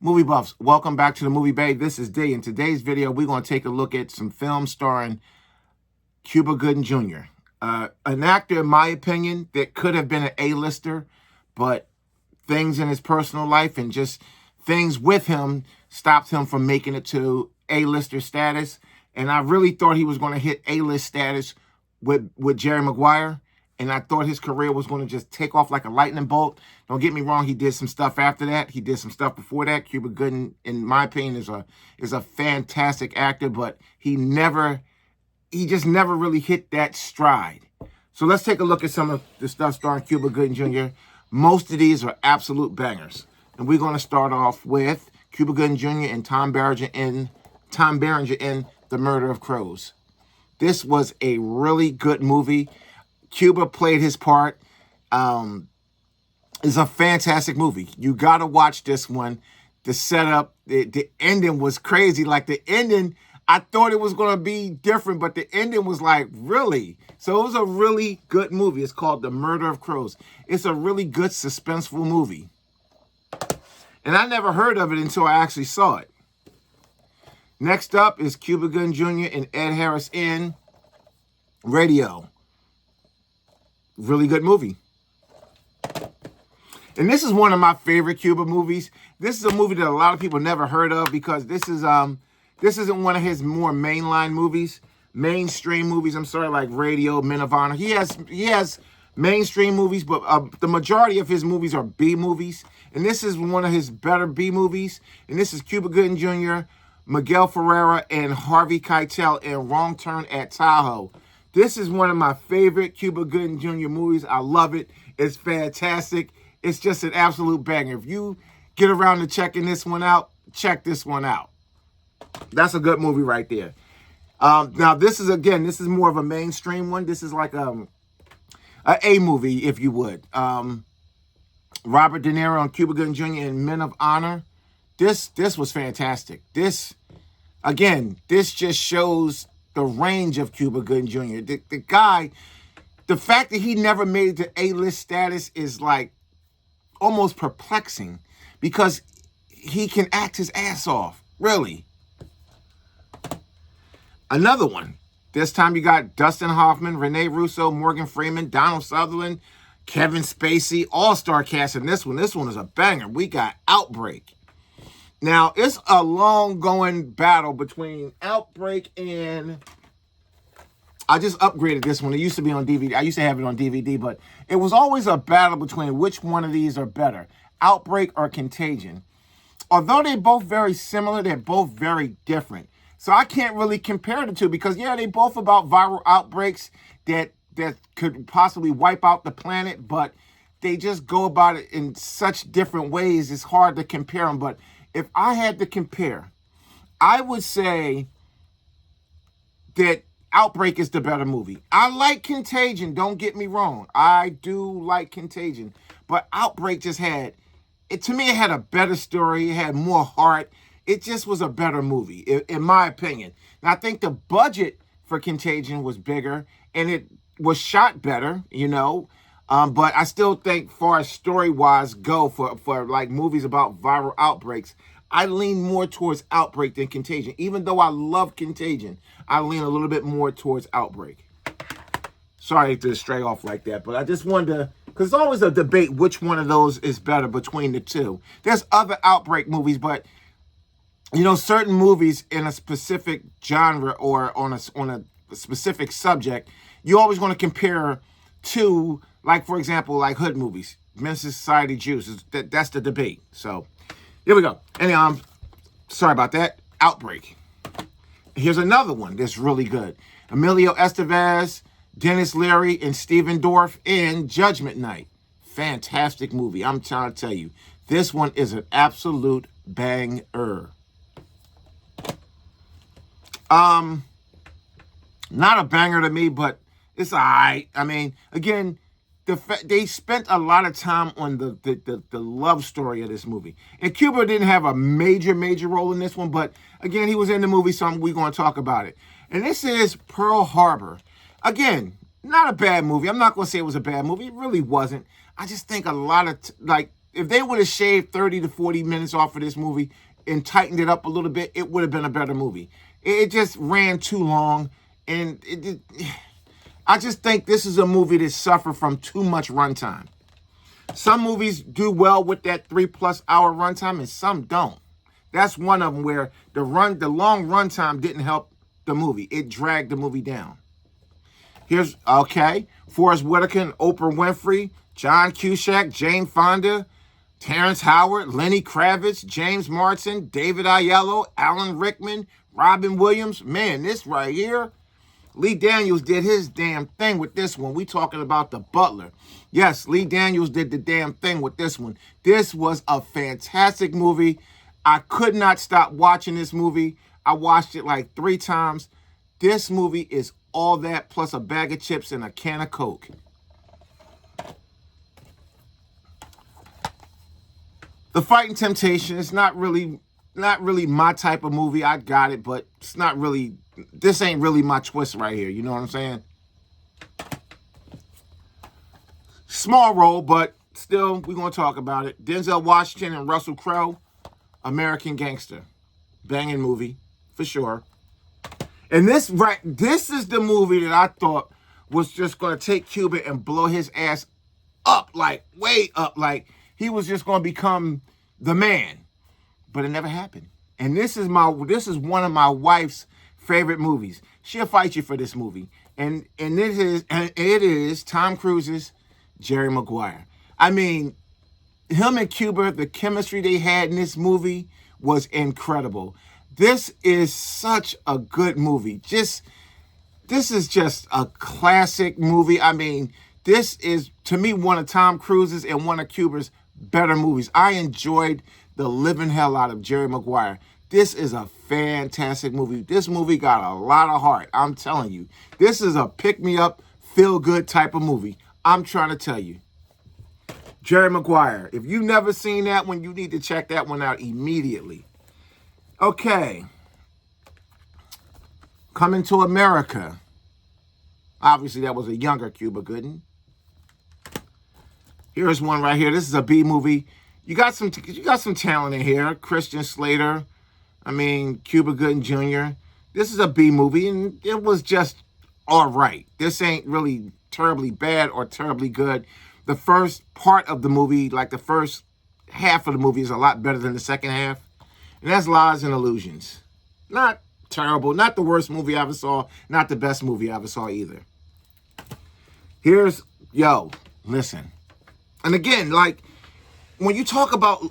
Movie buffs, welcome back to the Movie Bay. This is D. In today's video, we're going to take a look at some films starring Cuba Gooding Jr., an actor, in my opinion, that could have been an A-lister, but things in his personal life and just things with him stopped him from making it to A-lister status. And I really thought he was going to hit A-list status with Jerry Maguire. And I thought his career was going to just take off like a lightning bolt. Don't get me wrong, he did some stuff after that. He did some stuff before that. Cuba Gooding, in my opinion, is a fantastic actor, but he just never really hit that stride. So let's take a look at some of the stuff starring Cuba Gooding Jr. Most of these are absolute bangers. And we're going to start off with Cuba Gooding Jr. and Tom Berenger in The Murder of Crows. This was a really good movie. Cuba played his part. It's a fantastic movie. You got to watch this one. The setup, the ending was crazy. Like the ending, I thought it was going to be different, but the ending was like, really? So it was a really good movie. It's called The Murder of Crows. It's a really good, suspenseful movie. And I never heard of it until I actually saw it. Next up is Cuba Gooding Jr. and Ed Harris in Radio. Really good movie. And this is one of my favorite Cuba movies. This is a movie that a lot of people never heard of because this isn't one of his more mainline movies, mainstream movies. I'm sorry, like Radio, Men of Honor. He has mainstream movies, but the majority of his movies are B movies. And this is one of his better B movies. And this is Cuba Gooding Jr., Miguel Ferreira, and Harvey Keitel in Wrong Turn at Tahoe. This is one of my favorite Cuba Gooding Jr. movies. I love it. It's fantastic. It's just an absolute banger. If you get around to checking this one out, check this one out. That's a good movie right there. Now, this is more of a mainstream one. This is like a movie, if you would. Robert De Niro and Cuba Gooding Jr. in Men of Honor. This was fantastic. This just shows the range of Cuba Gooding Jr. The guy, the fact that he never made it to A-list status is like almost perplexing because he can act his ass off, really. Another one. This time you got Dustin Hoffman, Rene Russo, Morgan Freeman, Donald Sutherland, Kevin Spacey, all-star cast in this one. This one is a banger. We got Outbreak. Now, it's a long-going battle between Outbreak and... I just upgraded this one. It used to be on DVD. I used to have it on DVD, but it was always a battle between which one of these are better, Outbreak or Contagion. Although they're both very similar, they're both very different. So I can't really compare the two because, yeah, they're both about viral outbreaks that could possibly wipe out the planet, but they just go about it in such different ways. It's hard to compare them, but if I had to compare, I would say that Outbreak is the better movie. I like Contagion, don't get me wrong. I do like Contagion. But Outbreak just had, to me, it had a better story. It had more heart. It just was a better movie, in my opinion. And I think the budget for Contagion was bigger, and it was shot better, but I still think, far as story-wise go for like movies about viral outbreaks, I lean more towards Outbreak than Contagion. Even though I love Contagion, I lean a little bit more towards Outbreak. Sorry to stray off like that, but I just wanted to, because there's always a debate which one of those is better between the two. There's other Outbreak movies, but certain movies in a specific genre or on a specific subject, you always want to compare to, like, for example, like hood movies, Menace to Society, Juice. That's the debate. So here we go. And sorry about that. Outbreak. Here's another one that's really good. Emilio Estevez, Dennis Leary, and Stephen Dorff in Judgment Night. Fantastic movie. I'm trying to tell you, this one is an absolute banger. Not a banger to me, but it's all right. I mean, again, they spent a lot of time on the love story of this movie. And Cuba didn't have a major role in this one, but again, he was in the movie, so we're going to talk about it. And this is Pearl Harbor. Again, not a bad movie. I'm not going to say it was a bad movie. It really wasn't. I just think a lot of, if they would have shaved 30 to 40 minutes off of this movie and tightened it up a little bit, it would have been a better movie. It just ran too long, and I just think this is a movie that suffered from too much runtime. Some movies do well with that 3+ hour runtime, and some don't. That's one of them where the long runtime didn't help the movie. It dragged the movie down. Here's, okay, Forrest Whitaker, Oprah Winfrey, John Cusack, Jane Fonda, Terrence Howard, Lenny Kravitz, James Marsden, David Oyelowo, Alan Rickman, Robin Williams. Man, this right here, Lee Daniels did his damn thing with this one. We talking about The Butler. Yes, Lee Daniels did the damn thing with this one. This was a fantastic movie. I could not stop watching this movie. I watched it like 3 times. This movie is all that plus a bag of chips and a can of Coke. The Fighting Temptation is not really my type of movie. I got it, but it's not really, this ain't really my twist right here. You know what I'm saying? Small role, but still, we're going to talk about it. Denzel Washington and Russell Crowe, American Gangster. Banging movie, for sure. And this is the movie that I thought was just going to take Cuba and blow his ass up, like way up, like he was just going to become the man. But it never happened. And this is one of my wife's favorite movies. She'll fight you for this movie. And it is Tom Cruise's Jerry Maguire. I mean, him and Cuba, the chemistry they had in this movie was incredible. This is such a good movie. This is just a classic movie. I mean, this is, to me, one of Tom Cruise's and one of Cuba's better movies. I enjoyed the living hell out of Jerry Maguire. This is a fantastic movie. This movie got a lot of heart. I'm telling you. This is a pick-me-up, feel-good type of movie. I'm trying to tell you. Jerry Maguire. If you've never seen that one, you need to check that one out immediately. Okay. Coming to America. Obviously, that was a younger Cuba Gooding. Here's one right here. This is a B movie. You got some talent in here. Christian Slater. I mean, Cuba Gooding Jr. This is a B movie, and it was just all right. This ain't really terribly bad or terribly good. The first part of the movie, like the first half of the movie, is a lot better than the second half. And that's Lies and Illusions. Not terrible. Not the worst movie I ever saw. Not the best movie I ever saw either. Here's, listen. And again, like, when you talk about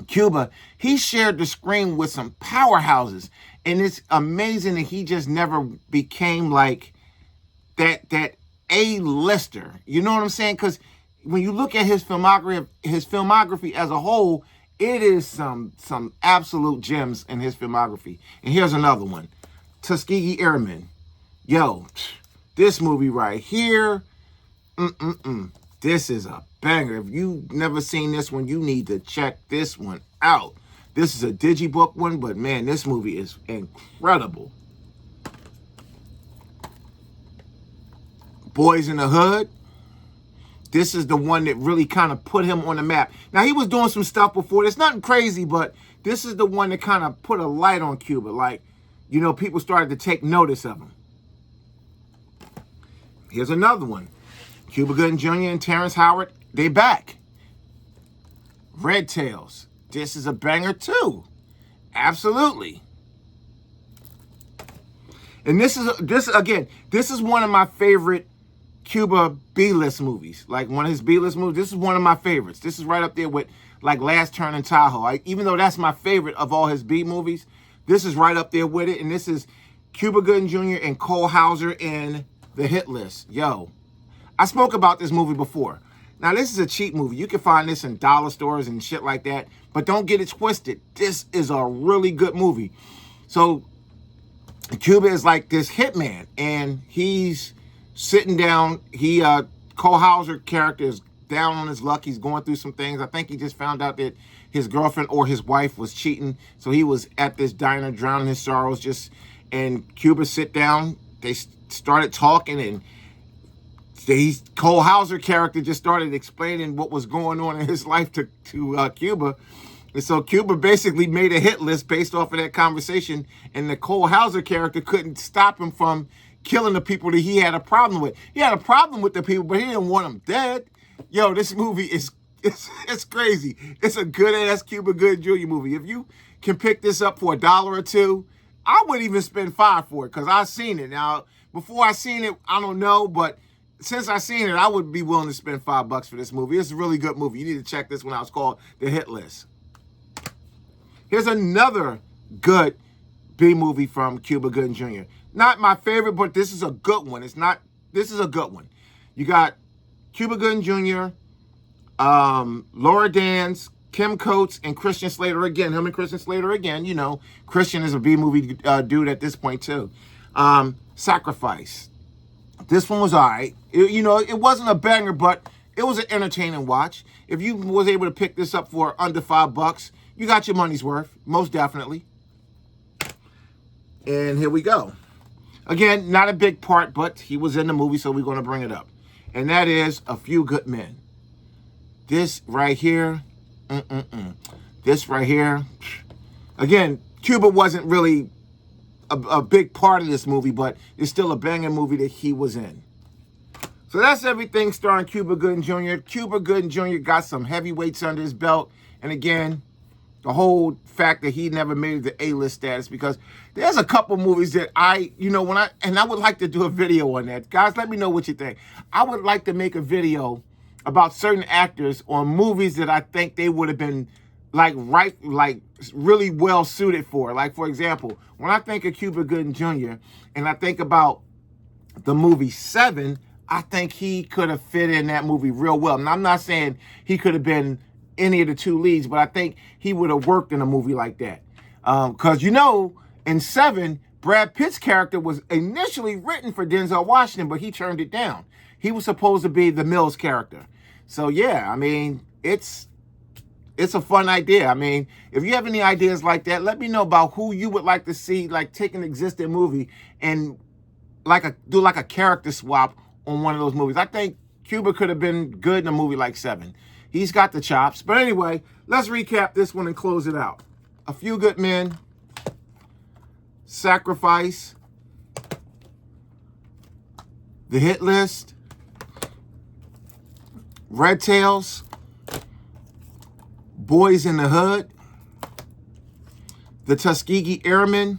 Cuba, he shared the screen with some powerhouses. And it's amazing that he just never became like that A-lister. You know what I'm saying? Because when you look at his filmography as a whole, it is some absolute gems in his filmography. And here's another one. Tuskegee Airmen. This movie right here. This is a banger. If you've never seen this one, you need to check this one out. This is a digibook one, but man, this movie is incredible. Boys in the Hood. This is the one that really kind of put him on the map. Now, he was doing some stuff before. It's nothing crazy, but this is the one that kind of put a light on Cuba. Like, people started to take notice of him. Here's another one. Cuba Gooding Jr. and Terrence Howard, they back. Red Tails. This is a banger, too. Absolutely. And this is one of my favorite Cuba B-list movies. Like one of his B-list movies. This is one of my favorites. This is right up there with like Last Turn in Tahoe. Even though that's my favorite of all his B movies, this is right up there with it. And this is Cuba Gooding Jr. and Cole Hauser in The Hit List. I spoke about this movie before. Now, this is a cheap movie. You can find this in dollar stores and shit like that. But don't get it twisted. This is a really good movie. So, Cuba is like this hitman. And he's sitting down. Cole Hauser character is down on his luck. He's going through some things. I think he just found out that his girlfriend or his wife was cheating. So, he was at this diner drowning his sorrows. And Cuba sit down. They started talking and Cole Hauser character just started explaining what was going on in his life to Cuba. And so Cuba basically made a hit list based off of that conversation, and the Cole Hauser character couldn't stop him from killing the people that he had a problem with. He had a problem with the people, but he didn't want them dead. Yo, this movie is it's crazy. It's a good-ass Cuba Gooding Jr. movie. If you can pick this up for $1 or $2, I wouldn't even spend $5 for it because I've seen it. Now, before I seen it, I don't know, but since I seen it, I would be willing to spend $5 for this movie. It's a really good movie. You need to check this one out. It's called The Hit List. Here's another good B movie from Cuba Gooding Jr. Not my favorite, but this is a good one. This is a good one. You got Cuba Gooding Jr., Laura Dans, Kim Coates, and Christian Slater again. Him and Christian Slater again. You know, Christian is a B-movie dude at this point, too. Sacrifice. This one was all right. It wasn't a banger, but it was an entertaining watch. If you was able to pick this up for under $5, you got your money's worth, most definitely. And here we go. Again, not a big part, but he was in the movie, so we're going to bring it up. And that is A Few Good Men. This right here, this right here. Again, Cuba wasn't really a big part of this movie, but it's still a banging movie that he was in. So that's everything starring Cuba Gooding Jr. Cuba Gooding Jr. got some heavyweights under his belt. And again, the whole fact that he never made it to A-list status, because there's a couple movies that I would like to do a video on that. Guys, let me know what you think. I would like to make a video about certain actors on movies that I think they would have been really well suited for. Like, for example, when I think of Cuba Gooding Jr. and I think about the movie Seven, I think he could have fit in that movie real well. And I'm not saying he could have been any of the two leads, but I think he would have worked in a movie like that. Because, in Seven, Brad Pitt's character was initially written for Denzel Washington, but he turned it down. He was supposed to be the Mills character. So, yeah, I mean, it's a fun idea. I mean, if you have any ideas like that, let me know about who you would like to see, like, take an existing movie and do a character swap on one of those movies. I think Cuba could have been good in a movie like Seven. He's got the chops. But anyway, let's recap this one and close it out. A Few Good Men, Sacrifice, The Hit List, Red Tails, Boys in the Hood, The Tuskegee Airmen,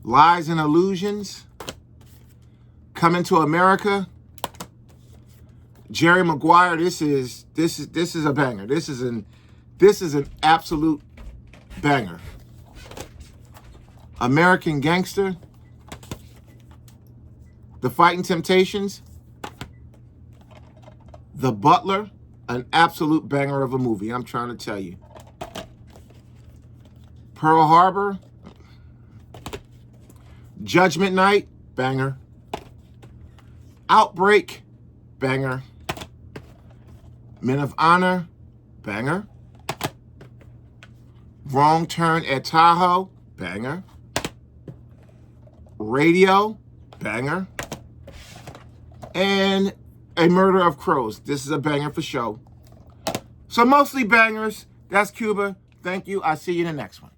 Lies and Illusions, Coming to America, Jerry Maguire. This is a banger. This is an absolute banger. American Gangster, The Fighting Temptations, The Butler, an absolute banger of a movie, I'm trying to tell you. Pearl Harbor, Judgment Night, banger. Outbreak, banger. Men of Honor, banger. Wrong Turn at Tahoe, banger. Radio, banger. And A Murder of Crows. This is a banger for sure. So mostly bangers. That's Cuba. Thank you. I'll see you in the next one.